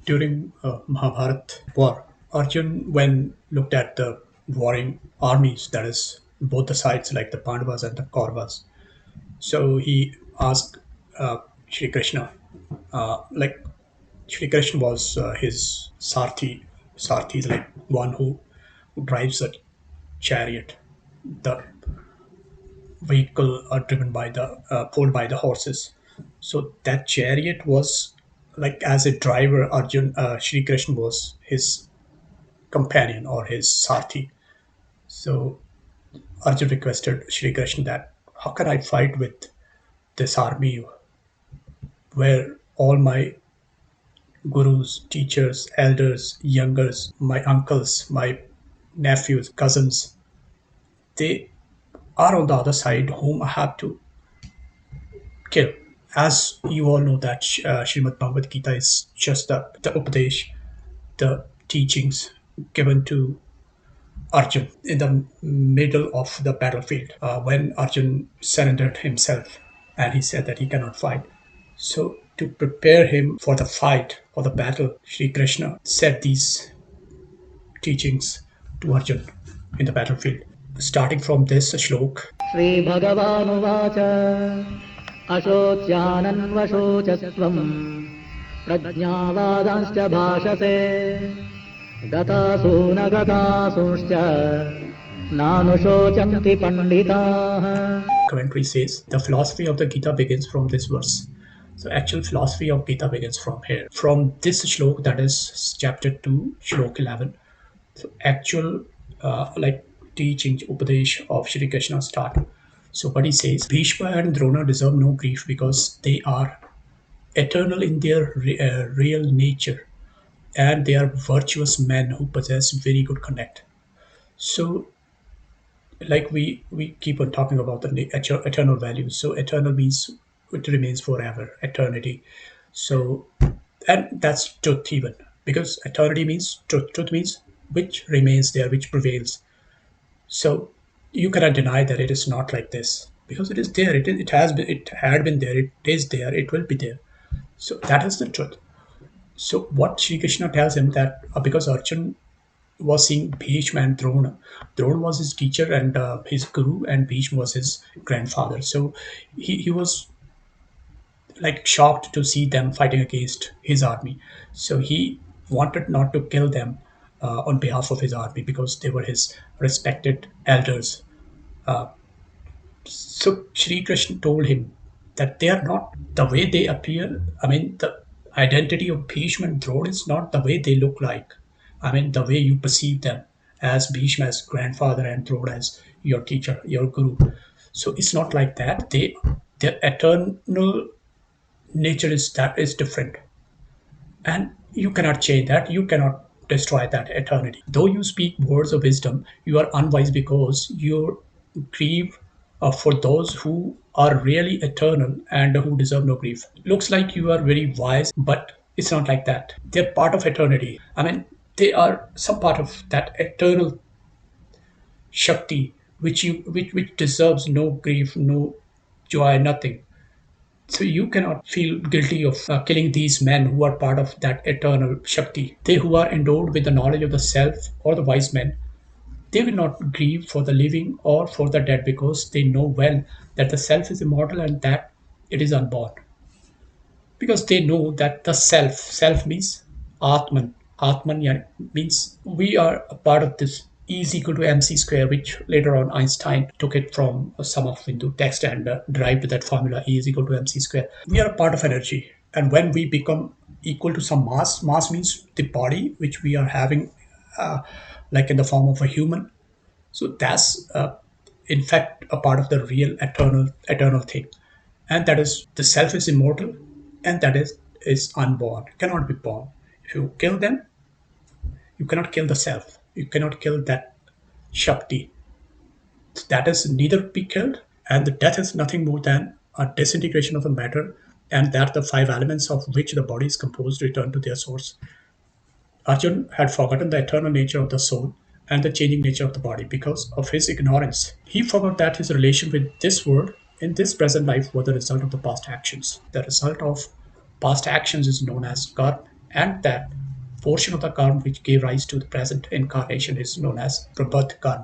During Mahabharat war, Arjun, when looked at the warring armies, that is both the sides like the Pandavas and the Kauravas, so he asked Shree Krishna, like Shree Krishna was his Sarthi. Sarthi is like one who drives a chariot. The vehicle are driven by the pulled by the horses. So that chariot was like as a driver, Arjun Shri Krishna was his companion or his Sarthi. So Arjun requested Shri Krishna that how can I fight with this army where all my gurus, teachers, elders, youngers, my uncles, my nephews, cousins, they are on the other side whom I have to kill. As you all know that Srimad Bhagwad Geeta is just the Upadesh, the teachings given to Arjun in the middle of the battlefield when Arjun surrendered himself and he said that he cannot fight. So to prepare him for the fight or the battle, Sri Krishna said these teachings to Arjun in the battlefield. Starting from this shlok, श्रीभगवानुवाच अशोच्यानन्वशोचस्त्वम् प्रज्ञावादांश्च भाषसे गतासु न गतासूंश्च नानुशोचन्ति पण्डिताः. commentary says the philosophy of the Gita begins from this verse. So actual philosophy of Gita begins from here. From this shlok, that is chapter 2, shlok 11. So actual like teachings, upadesh of Shri Krishna start. So what he says, Bhishma and Drona deserve no grief because they are eternal in their real nature and they are virtuous men who possess very good connect. So like we keep on talking about the eternal values. So eternal means it remains forever, eternity. So and that's truth even because eternity means truth. Truth means which remains there, which prevails. So you cannot deny that it is not like this because it is there. It has been. It had been there. It is there. It will be there. So that is the truth. So what Sri Krishna tells him that because Arjun was seeing Bhishma and Drona. Drona was his teacher and his guru, and Bhishma was his grandfather. So he was like shocked to see them fighting against his army. So he wanted not to kill them on behalf of his army because they were his respected elders. So Sri Krishna told him that they are not the way they appear. I mean, the identity of Bhishma and Drona is not the way they look like. I mean, the way you perceive them as Bhishma as grandfather and Drona as your teacher, your guru. So it's not like that. Their eternal nature is different, and you cannot change that. You cannot destroy that eternity. Though you speak words of wisdom, you are unwise because you grieve for those who are really eternal and who deserve no grief. Looks like you are very wise, but it's not like that. They're part of eternity. I mean, they are some part of that eternal Shakti, which deserves no grief, no joy, nothing. So you cannot feel guilty of killing these men who are part of that eternal Shakti. They who are endowed with the knowledge of the self or the wise men, they will not grieve for the living or for the dead because they know well that the self is immortal and that it is unborn. Because they know that the self means Atman. Atman means we are a part of this E is equal to mc square, which later on Einstein took it from some of Hindu text and derived that formula E is equal to mc square. We are a part of energy, and when we become equal to some mass means the body which we are having, like in the form of a human. So that's in fact a part of the real eternal thing, and that is the self is immortal, and that is unborn, cannot be born. If you kill them, you cannot kill the self. You cannot kill that Shakti. That is neither be killed, and the death is nothing more than a disintegration of the matter, and that the five elements of which the body is composed return to their source. Arjun had forgotten the eternal nature of the soul and the changing nature of the body because of his ignorance. He forgot that his relation with this world in this present life was the result of the past actions. The result of past actions is known as karma, And that portion of the karma which gave rise to the present incarnation is known as rebirth karma.